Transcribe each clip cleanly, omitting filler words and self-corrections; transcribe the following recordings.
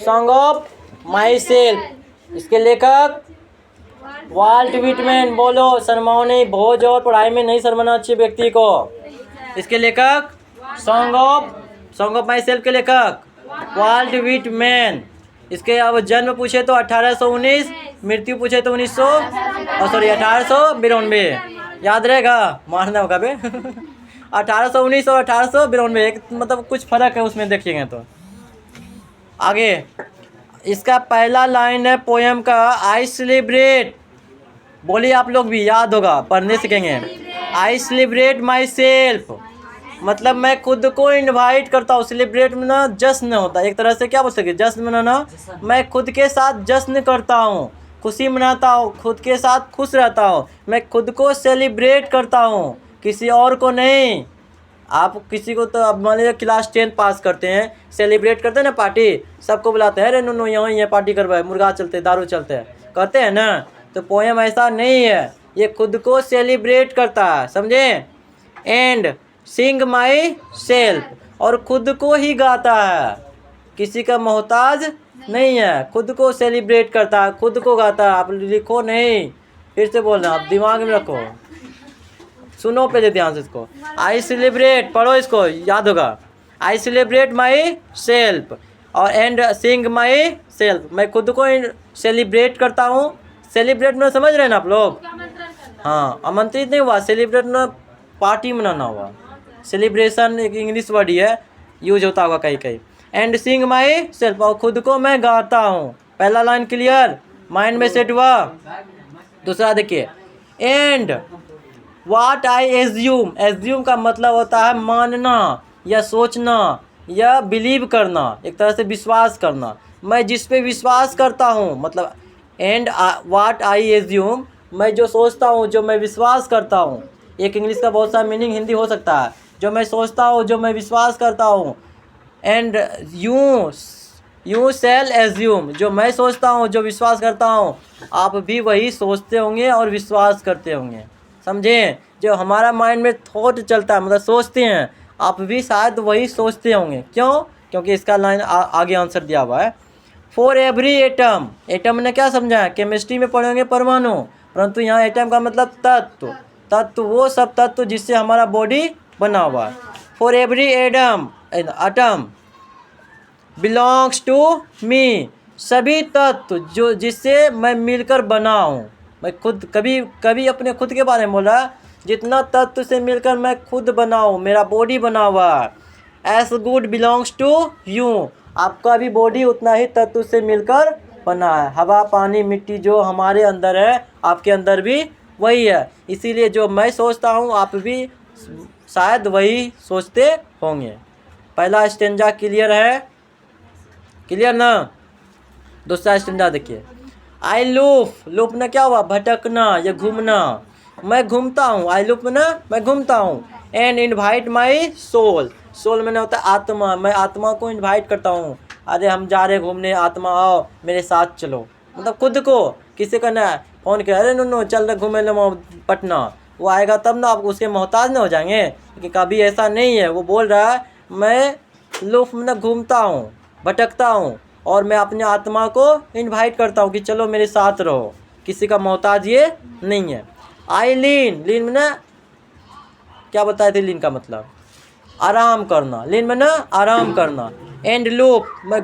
Song of my self. इसके लेखक volt Whitman. बोलो, शर्माओ नहीं, भोज और पढ़ाई में नहीं शर्माना अच्छे व्यक्ति को। इसके लेखक सॉन्ग ऑफ माई सेल्फ के लेखक वाल्ट व्हिटमैन। इसके अब जन्म पूछे तो 1819, मृत्यु पूछे तो 1892। याद रहेगा, मारना होगा बे 1819 और 1892, एक मतलब कुछ फर्क है उसमें देखिएगा तो। आगे इसका पहला लाइन है पोयम का, आई सेलिब्रेट। बोलिए आप लोग भी, याद होगा, पढ़ने सीखेंगे। आई सेलिब्रेट माई सेल्फ, मतलब मैं खुद को इनवाइट करता हूँ। सेलिब्रेट में ना जश्न होता है, एक तरह से क्या बोल सके, जश्न मनाना। मैं खुद के साथ जश्न करता हूँ, खुशी मनाता हूँ, खुद के साथ खुश रहता हूँ। मैं खुद को सेलिब्रेट करता हूँ, किसी और को नहीं। आप किसी को तो अब मान लीजिए क्लास 10 पास करते हैं, सेलिब्रेट करते हैं ना, पार्टी, सबको बुलाते हैं, अरे नो यहाँ ये पार्टी करवाए, मुर्गा चलते, दारू चलते हैं, करते हैं ना। तो पोएम ऐसा नहीं है, ये खुद को सेलिब्रेट करता है, समझे। एंड सिंग माई सेल्फ, और खुद को ही गाता है, किसी का मोहताज नहीं है, खुद को सेलिब्रेट करता है, खुद को गाता है। आप लिखो नहीं, फिर से बोलना, आप दिमाग में रखो, सुनो पहले ध्यान से इसको। आई सेलिब्रेट, पढ़ो इसको, याद होगा। आई सेलिब्रेट माई सेल्फ और एंड सिंग माई सेल्फ, मैं खुद को सेलिब्रेट करता हूँ। सेलिब्रेट में समझ रहे हैं ना आप लोग, हाँ, आमंत्रित नहीं हुआ, सेलिब्रेट में पार्टी मनाना हुआ। सेलिब्रेशन एक इंग्लिश वर्ड ही है, यूज होता होगा कहीं कहीं। एंड सिंग माई सेल्फ, और खुद को मैं गाता हूँ। पहला लाइन क्लियर, माइंड में सेट हुआ। दूसरा देखिए, and what I assume. Assume का मतलब होता है मानना या सोचना या बिलीव करना, एक तरह से विश्वास करना। मैं जिस पे विश्वास करता हूँ, मतलब एंड वाट आई एज्यूम, मैं जो सोचता हूँ, जो मैं विश्वास करता हूँ। एक इंग्लिश का बहुत सारा मीनिंग हिंदी हो सकता है, जो मैं सोचता हूँ, जो मैं विश्वास करता हूँ। एंड यू शैल एज्यूम, जो मैं सोचता हूँ, जो विश्वास करता हूँ, आप भी वही सोचते होंगे और विश्वास करते होंगे, समझे। जो हमारा माइंड में थॉट चलता है, मतलब सोचते हैं, आप भी शायद वही सोचते होंगे। क्यों? क्योंकि इसका लाइन आगे आंसर दिया हुआ है। फॉर एवरी एटम, एटम ने क्या समझा है, केमिस्ट्री में पढ़ेंगे परमाणु, परंतु यहाँ एटम का मतलब तत्व। तत्व वो सब तत्व जिससे हमारा बॉडी बना हुआ है। For every atom belongs to me, सभी तत्व जो जिससे मैं मिलकर बना हूँ। मैं खुद कभी अपने खुद के बारे में बोल रहा, जितना तत्व से मिलकर मैं खुद बना हूँ, मेरा बॉडी बना हुआ है। As good belongs to you, आपका भी बॉडी उतना ही तत्व से मिलकर बना है। हवा, पानी, मिट्टी जो हमारे अंदर है, आपके अंदर भी वही है। इसीलिए जो मैं सोचता हूँ, आप भी शायद वही सोचते होंगे। पहला स्टेंजा क्लियर है, क्लियर ना। दूसरा स्टेंजा देखिए, आई लूप ना क्या हुआ, भटकना या घूमना। मैं घूमता हूँ, आई लूप ना मैं घूमता हूँ। एंड इनवाइट माई सोल, सोल में होता है आत्मा, मैं आत्मा को इनवाइट करता हूँ, अरे हम जा रहे घूमने, आत्मा आओ मेरे साथ चलो। मतलब खुद को, किसी का ना फोन किया, अरे नो चल रहे घूमे लो पटना, वो आएगा तब ना, आप उसके मोहताज ना हो जाएंगे। कि कभी ऐसा नहीं है, वो बोल रहा है मैं लूप में घूमता हूँ, भटकता हूँ, और मैं अपने आत्मा को इनवाइट करता हूँ कि चलो मेरे साथ रहो, किसी का मोहताज ये नहीं है। आई लीन में ना क्या बताए थे, लीन का मतलब आराम करना, लीन में ना आराम करना। एंड लूप, मैं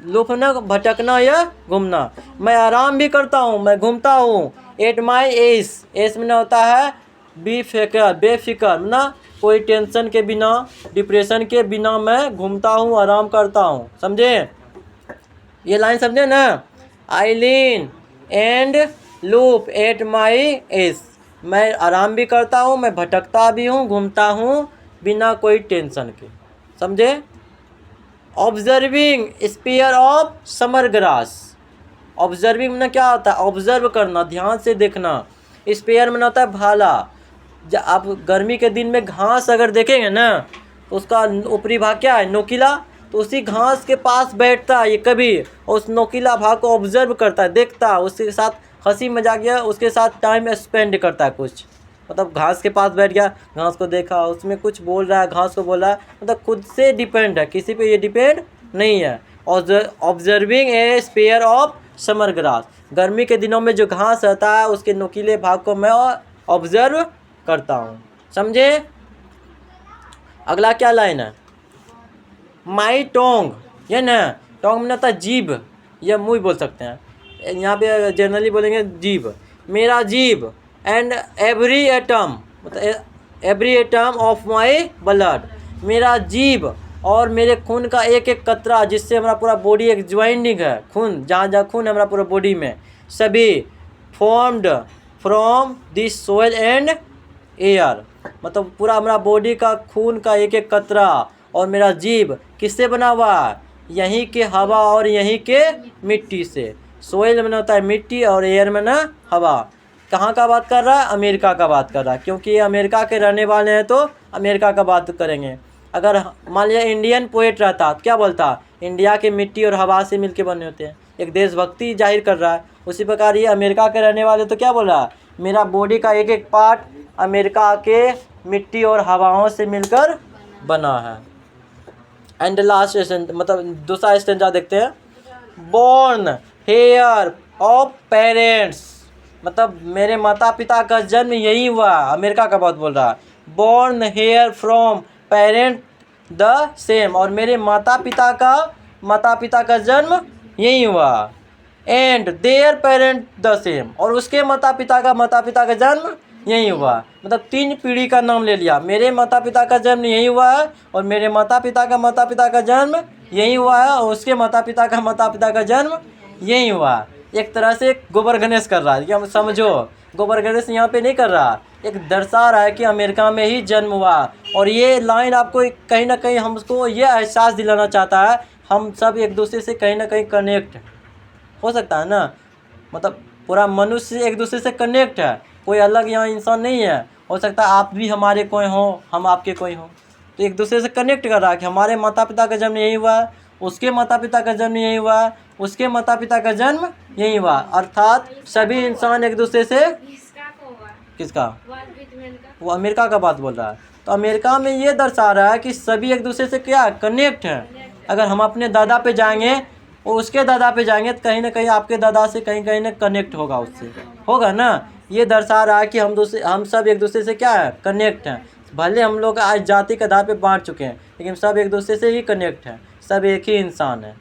लूप ना भटकना या घूमना, मैं आराम भी करता हूँ, मैं घूमता हूँ। एट माई एस में ना होता है बेफिक्र ना, कोई टेंशन के बिना, डिप्रेशन के बिना मैं घूमता हूँ, आराम करता हूँ, समझे। ये लाइन समझे ना। I lean and loaf at my ease, मैं आराम भी करता हूँ, मैं भटकता भी हूँ, घूमता हूँ बिना कोई टेंशन के, समझे। Observing spear of summer grass, observing में क्या होता है, ऑब्जर्व करना, ध्यान से देखना। स्पेयर में होता है भाला। जब आप गर्मी के दिन में घास अगर देखेंगे ना, तो उसका ऊपरी भाग क्या है, नोकीला, तो उसी घास के पास बैठता है ये कभी, और उस नोकीला भाग को ऑब्जर्व करता है, देखता है, उसके साथ हंसी मजाक या उसके साथ टाइम स्पेंड करता है कुछ। मतलब घास के पास बैठ गया, घास को देखा, उसमें कुछ बोल रहा है, घास को बोला, मतलब खुद से डिपेंड है, किसी पे ये डिपेंड नहीं है। Observing A sphere of summer grass, गर्मी के दिनों में जो घास रहता है उसके नुकीले भाग को मैं ऑब्जर्व करता हूँ। समझे? अगला क्या लाइन है? माई टोंग, ये ना, टोंग में होता है जीभ या मुँह बोल सकते हैं, यहाँ पे जनरली बोलेंगे जीभ। मेरा जीभ एंड एवरी एटम, मतलब every atom of my blood, मेरा जीभ और मेरे खून का एक एक कतरा, जिससे हमारा पूरा बॉडी एक ज्वाइंटिंग है, खून जहाँ जहाँ खून है हमारा पूरा बॉडी में, सभी formed from this soil and air, मतलब पूरा हमारा बॉडी का खून का एक एक कतरा और मेरा जीभ किससे बना हुआ है? यहीं के हवा और यहीं के मिट्टी से। सोइल में होता है मिट्टी और एयर में ना हवा। कहाँ का बात कर रहा है? अमेरिका का बात कर रहा है, क्योंकि ये अमेरिका के रहने वाले हैं तो अमेरिका का बात करेंगे। अगर मान लिया इंडियन पोएट रहता तो क्या बोलता? इंडिया के मिट्टी और हवा से मिलके बने होते हैं, एक देशभक्ति जाहिर कर रहा है। उसी प्रकार ये अमेरिका के रहने वाले तो क्या बोल रहा है? मेरा बॉडी का एक एक पार्ट अमेरिका के मिट्टी और हवाओं से मिलकर बना है। एंड लास्ट मतलब दूसरा स्टेंजा देखते हैं। बोर्न हेयर ऑफ पेरेंट्स, मतलब मेरे माता पिता का जन्म यही हुआ, अमेरिका का बात बोल रहा है। Born here from parent the same, और मेरे माता पिता का जन्म यही हुआ। And their parent the same, और उसके माता पिता का जन्म यही हुआ। मतलब 3 पीढ़ी का नाम ले लिया। मेरे माता पिता का जन्म यही हुआ है और मेरे माता पिता का जन्म यही हुआ है और उसके माता पिता का जन्म यही हुआ है। एक तरह से गोबर गणेश कर रहा है, कि हम समझो गोबर गणेश यहाँ पे नहीं कर रहा, एक दर्शा रहा है कि अमेरिका में ही जन्म हुआ। और ये लाइन आपको कहीं ना कहीं हमको ये एहसास दिलाना चाहता है हम सब एक दूसरे से कहीं ना कहीं कनेक्ट हो सकता है ना, मतलब पूरा मनुष्य एक दूसरे से कनेक्ट है, कोई अलग यहाँ इंसान नहीं है। हो सकता है आप भी हमारे कोई हो, हम आपके कोई हो, तो एक दूसरे से कनेक्ट कर रहा है कि हमारे माता पिता का जन्म यही हुआ है, उसके माता पिता का जन्म यही हुआ है, उसके माता पिता का जन्म यही हुआ, अर्थात सभी इंसान एक दूसरे से। किसका? वो अमेरिका का बात बोल रहा है। तो अमेरिका में ये दर्शा रहा है कि सभी एक दूसरे से क्या कनेक्ट हैं। अगर हम अपने दादा पे जाएंगे और उसके दादा पे जाएंगे तो कहीं ना कहीं आपके दादा से कहीं ना कनेक्ट होगा, उससे होगा ना। ये दर्शा रहा है कि हम सब एक दूसरे से क्या है, कनेक्ट हैं। भले हम लोग आज जाति के आधार पे बांट चुके हैं, लेकिन सब एक दूसरे से ही कनेक्ट हैं, सब एक ही इंसान है।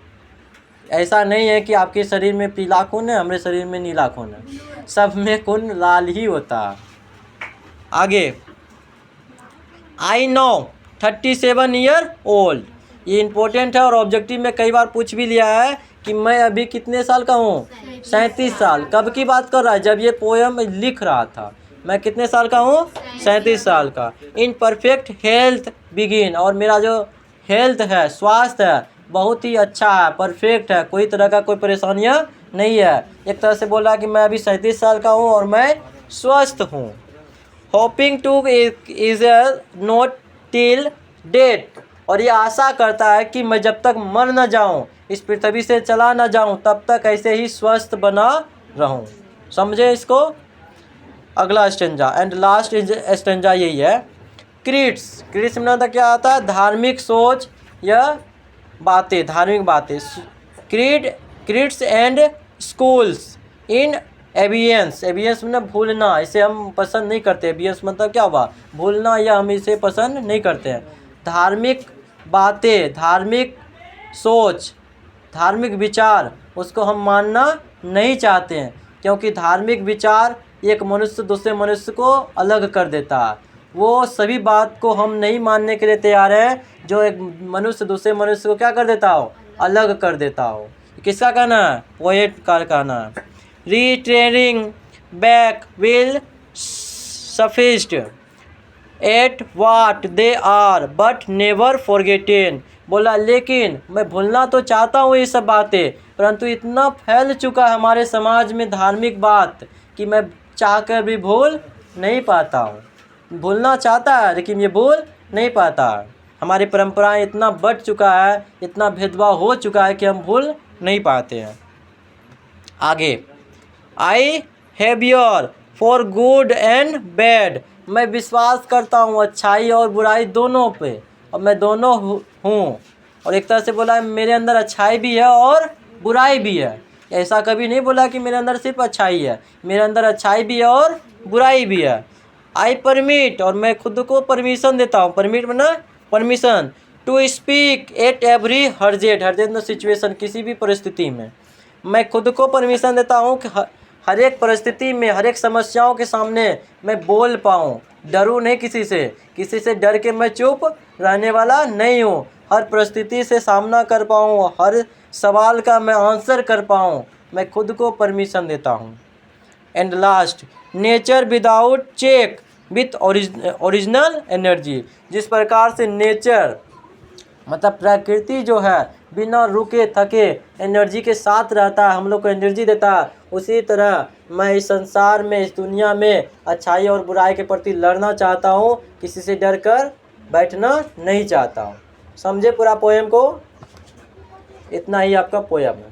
ऐसा नहीं है कि आपके शरीर में पीला खून है, हमारे शरीर में नीला खून है, सब में खून लाल ही होता है। आगे, आई नो 37 ईयर ओल्ड, ये इम्पोर्टेंट है और ऑब्जेक्टिव में कई बार पूछ भी लिया है कि मैं अभी कितने साल का हूँ? 37 साल। कब की बात कर रहा है? जब ये पोएम लिख रहा था। मैं कितने साल का हूँ? 37 साल का। इन परफेक्ट हेल्थ बिगिन, और मेरा जो हेल्थ है, स्वास्थ्य है, बहुत ही अच्छा है, परफेक्ट है, कोई तरह का कोई परेशानियाँ नहीं है। एक तरह से बोल रहा है कि मैं अभी 37 साल का हूँ और मैं स्वस्थ हूँ। Hoping to is not till date, और ये आशा करता है कि मैं जब तक मर न जाऊं, इस पृथ्वी से चला न जाऊं, तब तक ऐसे ही स्वस्थ बना रहूं। समझे इसको? अगला स्टेंजा एंड लास्ट स्टेंजा यही है। क्रिट्स में तो क्या आता है? धार्मिक सोच या बातें, धार्मिक बातें। क्रिट्स एंड स्कूल्स इन एबियंस में भूलना, इसे हम पसंद नहीं करते। एबियंस मतलब क्या हुआ? भूलना, या हम इसे पसंद नहीं करते हैं। धार्मिक बातें, धार्मिक सोच, धार्मिक विचार, उसको हम मानना नहीं चाहते हैं, क्योंकि धार्मिक विचार एक मनुष्य दूसरे मनुष्य को अलग कर देता है। वो सभी बात को हम नहीं मानने के लिए तैयार हैं जो एक मनुष्य दूसरे मनुष्य को क्या कर देता हो? अलग कर देता हो। किसका कहना है? पोएट का कहना है। Returning back will suffice at what they are but never forgotten, बोला लेकिन मैं भूलना तो चाहता हूँ ये सब बातें, परंतु इतना फैल चुका है हमारे समाज में धार्मिक बात कि मैं चाहकर भी भूल नहीं पाता हूँ। भूलना चाहता है लेकिन ये भूल नहीं पाता। हमारी परंपराएं इतना बढ़ चुका है, इतना भेदभाव हो चुका है कि हम भूल नहीं पाते हैं। आगे, I have your for good and bad, मैं विश्वास करता हूँ अच्छाई और बुराई दोनों पे, और मैं दोनों हूँ। और एक तरह से बोला है मेरे अंदर अच्छाई भी है और बुराई भी है। ऐसा कभी नहीं बोला कि मेरे अंदर सिर्फ अच्छाई है, मेरे अंदर अच्छाई भी है और बुराई भी है। आई परमिट, और मैं खुद को परमिशन देता हूँ, परमिट मतलब permission, to speak at every हर्जेट, हर्जेट में सिचुएशन, किसी भी परिस्थिति में मैं खुद को परमिशन देता हूँ कि हर एक परिस्थिति में, हर एक समस्याओं के सामने मैं बोल पाऊँ, डरूँ नहीं किसी से डर के मैं चुप रहने वाला नहीं हूँ, हर परिस्थिति से सामना कर पाऊँ, हर सवाल का मैं आंसर कर पाऊँ, मैं खुद को परमिशन देता हूँ। And last, nature without check with original energy, जिस प्रकार से नेचर मतलब प्रकृति जो है बिना रुके थके एनर्जी के साथ रहता है, हम लोग को एनर्जी देता है, उसी तरह मैं इस संसार में, इस दुनिया में अच्छाई और बुराई के प्रति लड़ना चाहता हूँ, किसी से डर कर बैठना नहीं चाहता हूँ। समझे पूरा पोएम को? इतना ही आपका पोएम है।